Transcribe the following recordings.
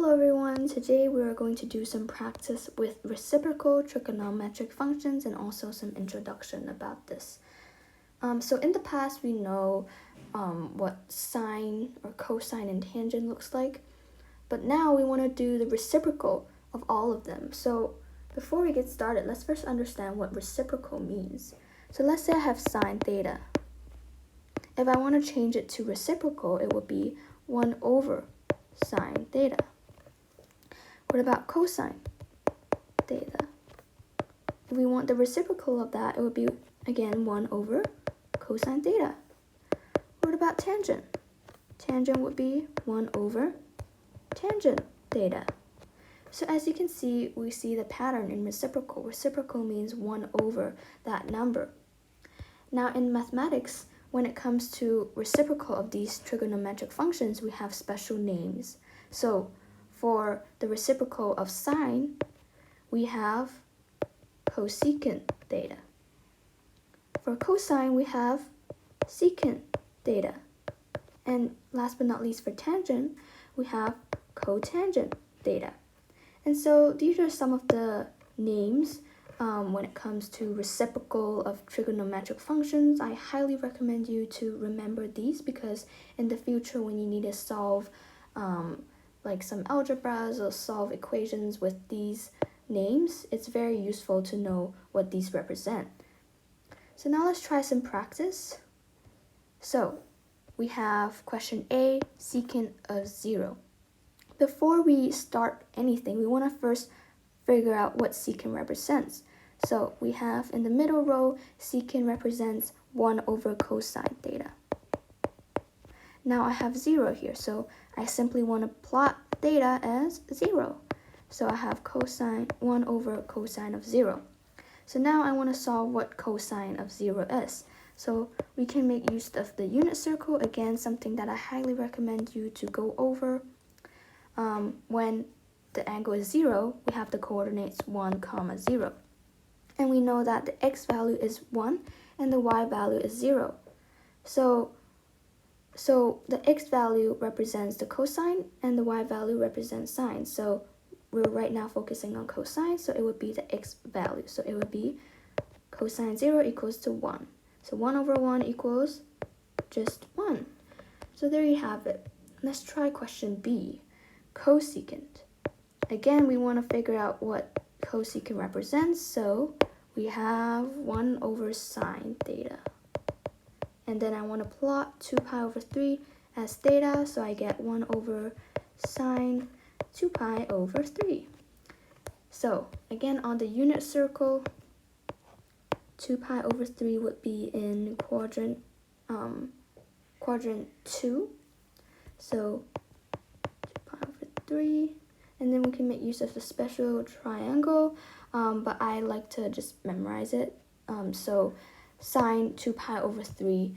Hello everyone, today we are going to do some practice with reciprocal trigonometric functions and also some introduction about this. So in the past we know what sine or cosine and tangent looks like, but now we want to do the reciprocal of all of them. So before we get started, let's first understand what reciprocal means. So let's say I have sine theta. If I want to change it to reciprocal, it would be 1 over sine theta. What about cosine theta? If we want the reciprocal of that, it would be, again, 1 over cosine theta. What about tangent? Tangent would be 1 over tangent theta. So as you can see, we see the pattern in reciprocal. Reciprocal means 1 over that number. Now in mathematics, when it comes to reciprocal of these trigonometric functions, we have special names. So for the reciprocal of sine, we have cosecant theta. For cosine, we have secant theta. And last but not least, for tangent, we have cotangent theta. And so these are some of the names when it comes to reciprocal of trigonometric functions. I highly recommend you to remember these because in the future when you need to solve like some algebras or solve equations with these names, it's very useful to know what these represent. So now let's try some practice. So we have question A, secant of 0. Before we start anything, we want to first figure out what secant represents. So we have in the middle row, secant represents 1 over cosine theta. Now I have 0 here, so I simply want to plot theta as 0. So I have cosine 1 over cosine of 0. So now I want to solve what cosine of 0 is. So we can make use of the unit circle, again, something that I highly recommend you to go over. When the angle is 0, we have the coordinates 1, 0. And we know that the x value is 1 and the y value is 0. So the x value represents the cosine and the y value represents sine. So we're right now focusing on cosine, so it would be the x value. So it would be cosine 0 equals to 1. So 1 over 1 equals just 1. So there you have it. Let's try question B, cosecant. Again, we want to figure out what cosecant represents, so we have 1 over sine theta. And then I want to plot 2 pi over 3 as theta, so I get 1 over sine 2 pi over 3. So again, on the unit circle, 2 pi over 3 would be in quadrant 2. So 2 pi over 3. And then we can make use of the special triangle, but I like to just memorize it. So sine 2 pi over 3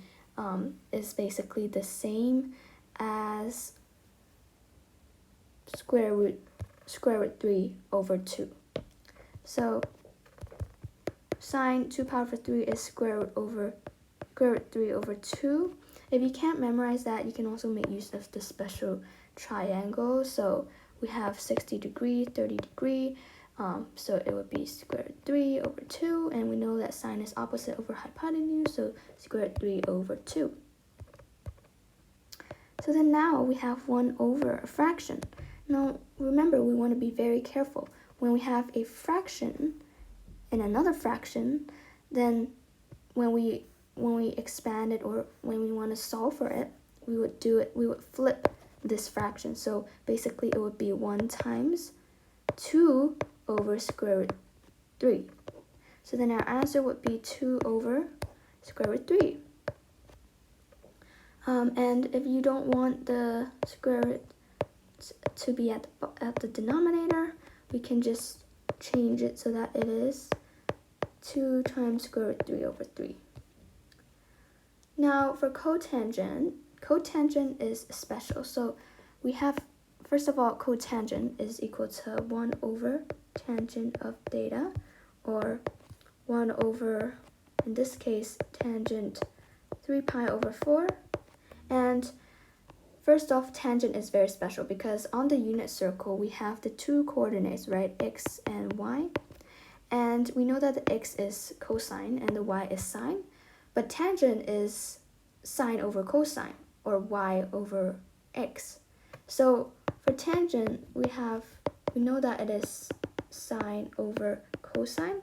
is basically the same as square root 3 over 2. So sine 2 pi over 3 is square root 3 over 2. If you can't memorize that, you can also make use of the special triangle. So we have 60 degree, 30 degree, so it would be square root 3 over 2, and we know that sine is opposite over hypotenuse, so square root 3 over 2. So then now we have 1 over a fraction. Now remember, we want to be very careful. When we have a fraction and another fraction, then when we expand it or when we want to solve for it, we would flip this fraction. So basically it would be 1 times 2 over square root 3. So then our answer would be 2 over square root 3. And if you don't want the square root to be at the denominator, we can just change it so that it is 2 times square root 3 over 3. Now for cotangent is special. So we have, first of all, cotangent is equal to 1 over tangent of theta, or 1 over, in this case, tangent 3 pi over 4. And first off, tangent is very special because on the unit circle, we have the two coordinates, right? X and y. And we know that the x is cosine and the y is sine. But tangent is sine over cosine, or y over x. So for tangent, we know that it is sine over cosine.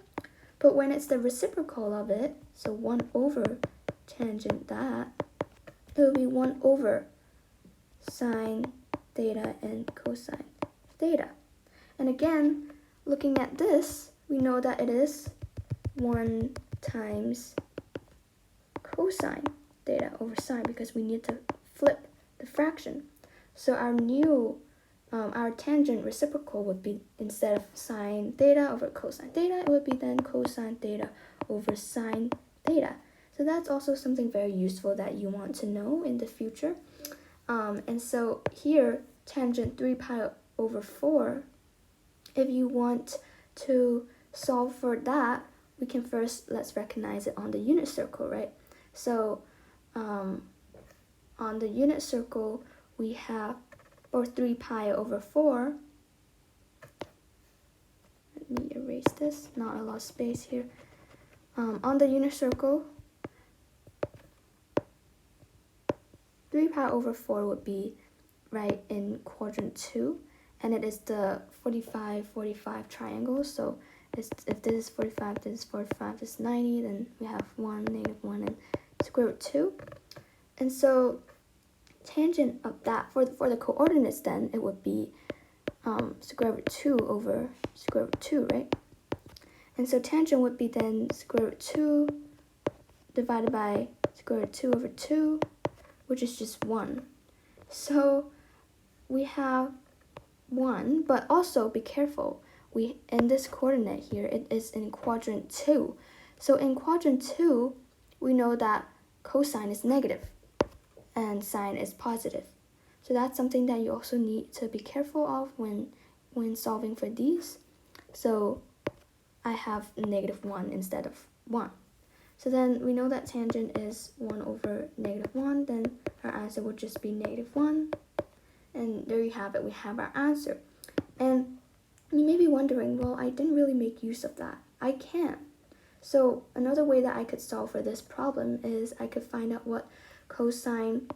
But when it's the reciprocal of it, so 1 over tangent that, it will be 1 over sine theta and cosine theta. And again, looking at this, we know that it is 1 times cosine theta over sine because we need to flip the fraction. So our tangent reciprocal would be, instead of sine theta over cosine theta, it would be then cosine theta over sine theta. So that's also something very useful that you want to know in the future. And so here, tangent 3 pi over 4, if you want to solve for that, we can first, let's recognize it on the unit circle, right? So on the unit circle, we have, or 3 pi over 4. Let me erase this, not a lot of space here. On the unit circle, 3 pi over 4 would be right in quadrant 2, and it is the 45-45 triangle. So if this is 45, this is 45, this is 90, then we have 1, -1, and square root 2. And so tangent of that, for the coordinates, then it would be square root 2 over square root 2, right? And so tangent would be then square root 2 divided by square root 2 over 2, which is just 1. So we have 1, but also be careful. In this coordinate here, it is in quadrant 2. So in quadrant 2, we know that cosine is negative and sine is positive. So that's something that you also need to be careful of when solving for these. So I have -1 instead of 1. So then we know that tangent is 1 over -1, then our answer would just be -1. And there you have it, we have our answer. And you may be wondering, well, I didn't really make use of that. I can. So another way that I could solve for this problem is I could find out what cosine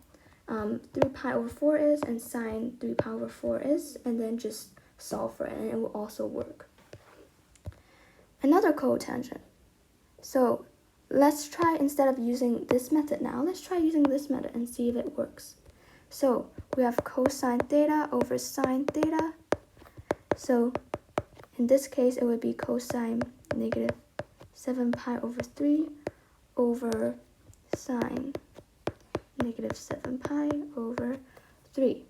3 pi over 4 is and sine 3 pi over 4 is, and then just solve for it, and it will also work. Another cotangent. So let's try, instead of using this method now, let's try using this method and see if it works. So we have cosine theta over sine theta. So in this case, it would be cosine -7 pi over 3 over sine -7 pi over 3.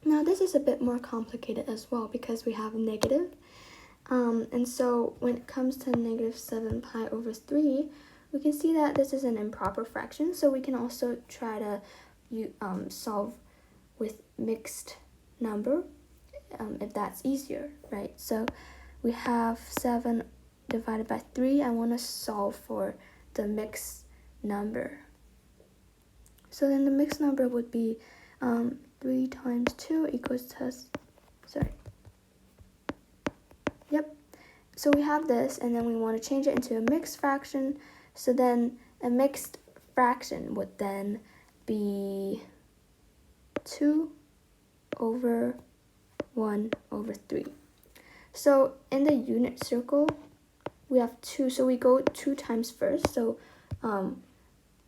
Now this is a bit more complicated as well because we have negative. And so when it comes to -7 pi over 3, we can see that this is an improper fraction. So we can also try to solve with mixed number if that's easier, right? So we have 7 divided by 3. I want to solve for the mixed number. So then the mixed number would be 3 times 2 equals to, Yep. So we have this, and then we want to change it into a mixed fraction. So then a mixed fraction would then be 2 over 1 over 3. So in the unit circle, we have 2. So we go 2 times first. So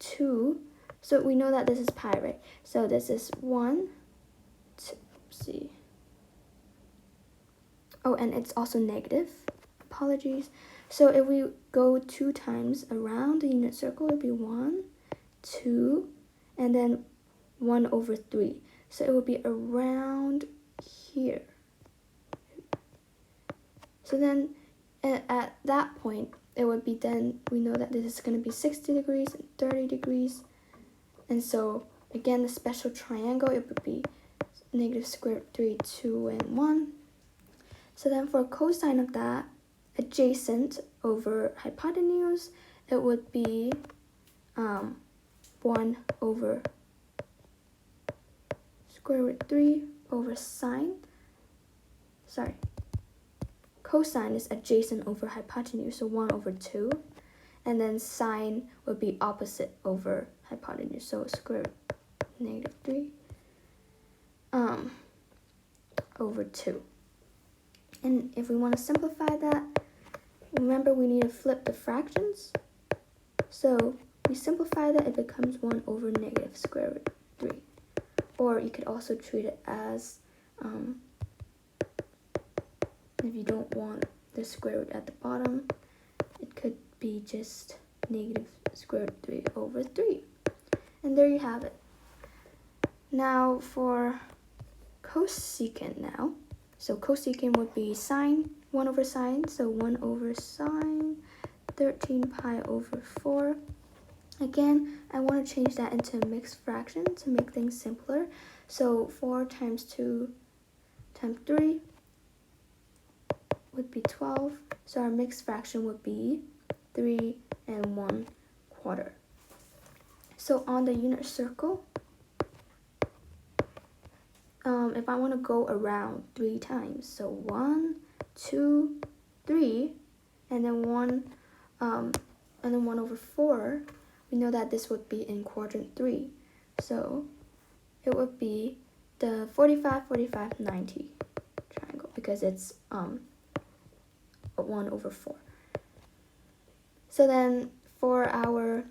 2. So we know that this is pi, right? So this is 1. See. Oh, and it's also negative. Apologies. So if we go 2 times around the unit circle, it would be 1, 2, and then 1 over 3. So it would be around here. So then at that point, it would be then, we know that this is going to be 60 degrees and 30 degrees. And so, again, the special triangle, it would be negative square root 3, 2, and 1. So then for cosine of that, adjacent over hypotenuse, it would be 1 over square root 3 over cosine is adjacent over hypotenuse, so 1 over 2. And then sine would be opposite over hypotenuse, so square root -3 over 2. And if we want to simplify that, remember we need to flip the fractions. So we simplify that, it becomes 1 over negative square root 3. Or you could also treat it as, if you don't want the square root at the bottom, it could be just negative square root 3 over 3. And there you have it. Now for cosecant now. So cosecant would be sine, 1 over sine, so 1 over sine, 13 pi over 4. Again, I want to change that into a mixed fraction to make things simpler. So 4 times 2 times 3 would be 12. So our mixed fraction would be 3 1/4. So on the unit circle, if I want to go around 3 times, so 1, 2, 3, and then 1 over 4, we know that this would be in quadrant 3. So it would be the 45, 45, 90 triangle because it's 1 over 4. So then for our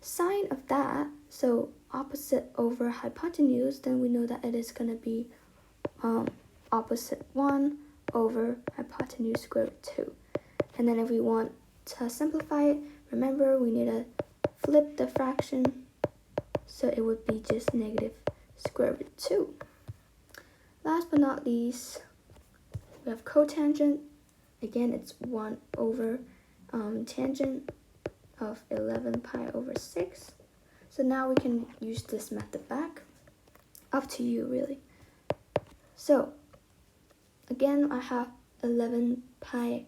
sine of that, so opposite over hypotenuse, then we know that it is going to be opposite 1 over hypotenuse square root 2. And then if we want to simplify it, remember we need to flip the fraction, so it would be just negative square root 2. Last but not least, we have cotangent. Again, it's 1 over tangent of 11 pi over 6. So now we can use this method back. Up to you, really. So again, I have 11 pi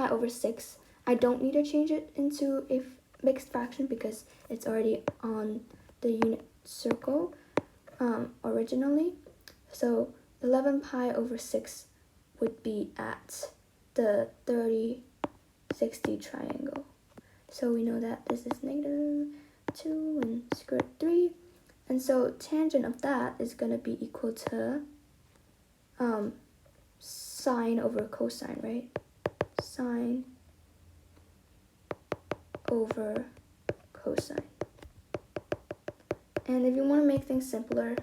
over 6. I don't need to change it into a mixed fraction because it's already on the unit circle originally. So 11 pi over 6 would be at the 30, 60 triangle. So we know that this is negative 2 and square root 3. And so tangent of that is going to be equal to sine over cosine, right? Sine over cosine. And if you want to make things simpler,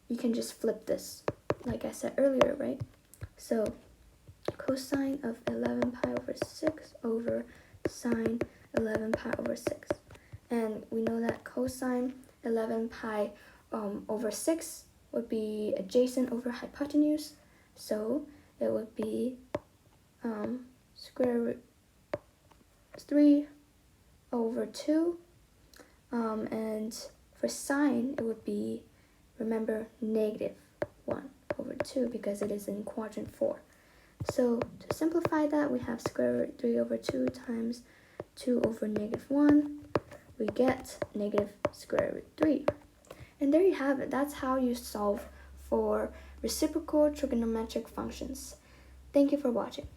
you can just flip this, like I said earlier, right? So cosine of 11 pi over 6 over sine 11 pi over 6. And we know that cosine 11 pi over 6 would be adjacent over hypotenuse. So it would be square root 3 over 2. And for sine, it would be, remember, negative 1 over 2 because it is in quadrant 4. So to simplify that, we have square root 3 over 2 times 2 over negative 1. We get negative square root 3. And there you have it. That's how you solve for reciprocal trigonometric functions. Thank you for watching.